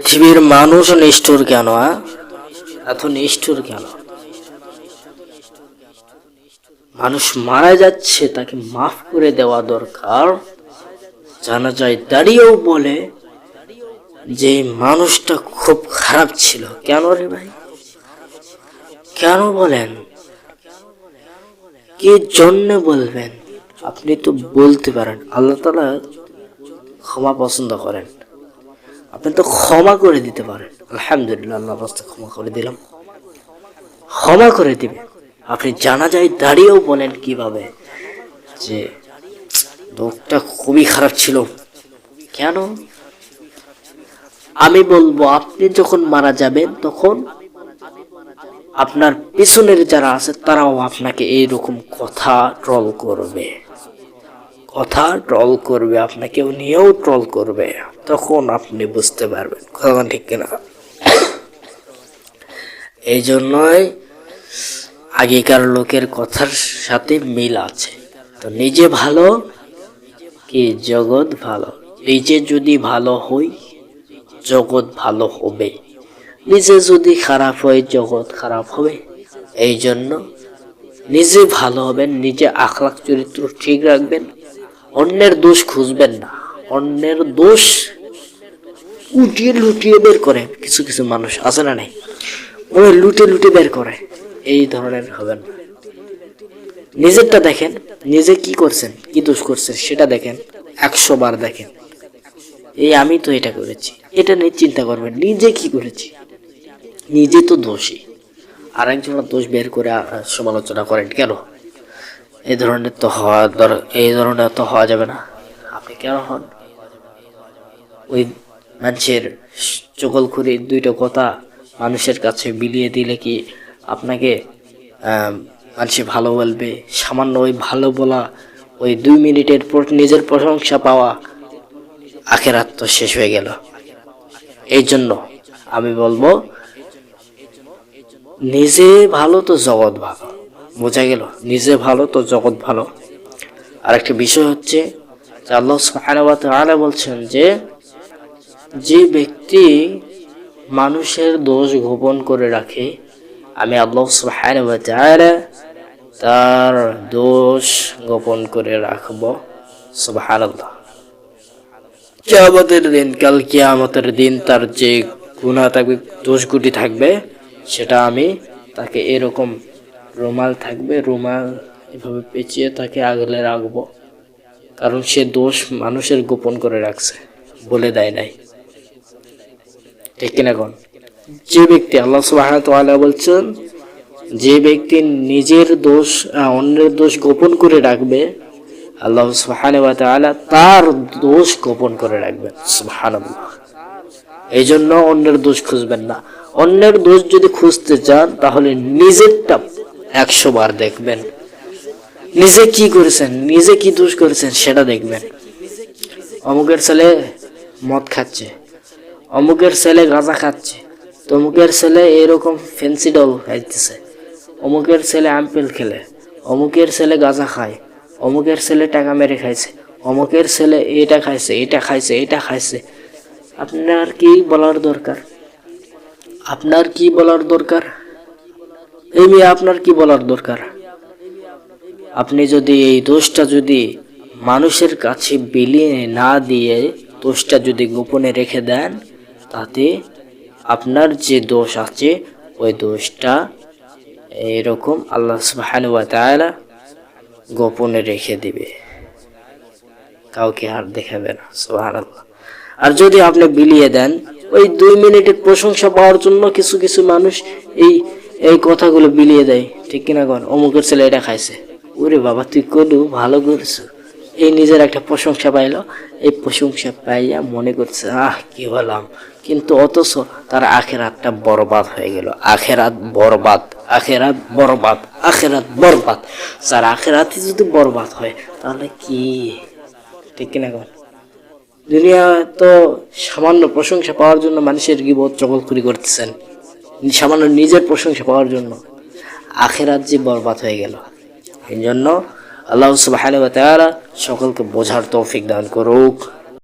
পৃথিবীর মানুষ নিষ্ঠুর কেন? এত নিষ্ঠুর কেন? মানুষ মারা যাচ্ছে, তাকে মাফ করে দেওয়া দরকার। জানাজায় দাঁড়িয়েও বলে যে মানুষটা খুব খারাপ ছিল। কেন রে ভাই, কেন বলেন? কি জন্য বলবেন? আপনি তো বলতে পারেন। আল্লাহ তাআলা ক্ষমা পছন্দ করেন, আপনি তো ক্ষমা করে দিতে পারেন। আলহামদুলিল্লাহ, আল্লাহর রাস্তায় ক্ষমা করে দিলাম, ক্ষমা করে দিবে। আপনি জানাজায় দাঁড়িয়েও বলেন কিভাবে যে লোকটা খুবই খারাপ ছিল। কেন? আমি বলবো, আপনি যখন মারা যাবেন তখন আপনার পিছনের যারা আছে তারাও আপনাকে এইরকম কথা ট্রল করবে, আপনাকে নিয়েও ট্রল করবে। তখন আপনি বুঝতে পারবেন কথা ঠিক কিনা। এই জন্যই আগেকার লোকের কথার সাথে মিল আছে। তো নিজে ভালো কি জগৎ ভালো? নিজে যদি ভালো হই জগৎ ভালো হবে, নিজে যদি খারাপ হয় জগৎ খারাপ হবে। এই জন্য নিজে ভালো হবেন, নিজে আখলাক চরিত্র ঠিক রাখবেন, অন্যের দোষ খুঁজবেন না। অন্যের দোষ উঠিয়ে লুটিয়ে বের করে কিছু কিছু মানুষ আছে না, নাই ওই লুটে বের করে। এই ধরনের হবেন। নিজেরটা দেখেন, নিজে কি করছেন, কি দোষ করছেন সেটা দেখেন, 100 বার দেখেন। এই আমি তো এটা করেছি, এটা নিয়ে চিন্তা করবেন নিজে কি করেছি। নিজে তো দোষী, আরেকজনের দোষ বের করে সমালোচনা করেন কেন? এই ধরনের তো হওয়া যাবে না। আপনি কেন হন? ওই মানুষের চকলখুরি দুইটা কথা মানুষের কাছে বিলিয়ে দিলে কি আপনাকে মানুষে ভালো বলবে? সামান্য ওই ভালো বলা, ওই 2 মিনিটের পর নিজের প্রশংসা পাওয়া, আখেরাত তো শেষ হয়ে গেল। এই জন্য আমি বলবো, নিজে ভালো তো জগৎ ভালো। বোঝা গেল? নিজে ভালো তো জগৎ ভালো। আরেকটা বিষয় হচ্ছে আল্লাহ সুবহানাহু ওয়া তাআলা বলছেন যে ব্যক্তি মানুষের দোষ গোপন করে রাখে, আমি আল্লাহ সুবহানাহু ওয়া তাআলা তার দোষ গোপন করে রাখব। সুবহানাল্লাহ। কিয়ামতের দিন তার যে গুনাহ থাকবে, দোষগুলি থাকবে, সেটা আমি তাকে এরকম রুমাল থাকবে, রুমাল এভাবে পেঁচিয়ে তাকে আগলে রাখবো। কারণ সে দোষ মানুষের গোপন করে রাখছে, বলে দেয় নাই। ঠিক কিনা কোন? যে ব্যক্তি, আল্লাহ সুবহানাহু ওয়া তাআলা বলছেন, যে ব্যক্তি নিজের দোষ অন্যের দোষ গোপন করে রাখবে, আল্লাহ সুবহানাহু ওয়া তাআলা তার দোষ গোপন করে রাখবেন। সুবহানাল্লাহ। এই জন্য অন্যের দোষ খুঁজবেন না। অন্যের দোষ যদি খুঁজতে চান তাহলে নিজেরটা 100 বার দেখবেন। নিজে কি করেছেন, নিজে কি দোষ করেছেন সেটা দেখবেন। অমুকের ছেলে মদ খাচ্ছে, অমুকের ছেলে গাঁজা খাচ্ছে, তমুকের ছেলে এরকম ফেন্সিডল খাইতেছে, অমুকের ছেলে আম্পেল খেলে, অমুকের ছেলে গাঁজা খায়, অমুকের ছেলে টাকা মেরে খাইছে, অমুকের ছেলে এটা খাইছে, এটা খাইছে, এটা খাইছে। আপনার কি বলার দরকার? আপনার কি বলার দরকার? এই মেয়ে, আপনার কি বলার দরকার? আপনি যদি এই দোষটা যদি মানুষের কাছে বিলিয়ে না দিয়ে দোষটা যদি গোপনে রেখে দেন, তাতে আপনার যে দোষ আছে ওই দোষটা এরকম আল্লাহ সুবহানাহু ওয়া তাআলা গোপনে রেখে দিবে, কাউকে আর দেখাবে না। সুবহানাল্লাহ। আর যদি আপনি বিলিয়ে দেন, ওই 2 মিনিটের প্রশংসা পাওয়ার জন্য কিছু কিছু মানুষ এই কথাগুলো বিলিয়ে দেয়। ঠিক কিনা কোন? অমুকের ছেলে এটা খাইছে, ওরে বাবা তুই কলু ভালো করেছো, এই নিজের একটা প্রশংসা পাইলো, এই প্রশংসা পাইয়া মনে করছে কি হলাম, কিন্তু অথচ তার আখেরাতটা বরবাদ হয়ে গেল। আখেরাত বরবাদ, আখেরাত বরবাদ, আখেরাত বরবাদ। যার আখেরাতই যদি বরবাদ হয় তাহলে কি? ঠিক কিনা কোন? দুনিয়া তো সামান্য প্রশংসা পাওয়ার জন্য মানুষের গীবত চগলখুরি করতেছেন, সামান্য নিজের প্রশংসা পাওয়ার জন্য। আখেরাত যে বরবাদ হয়ে গেল। এই জন্য আল্লাহ সুবহানাহু ওয়া তাআলা সকলকে বোঝার তৌফিক দান করুক।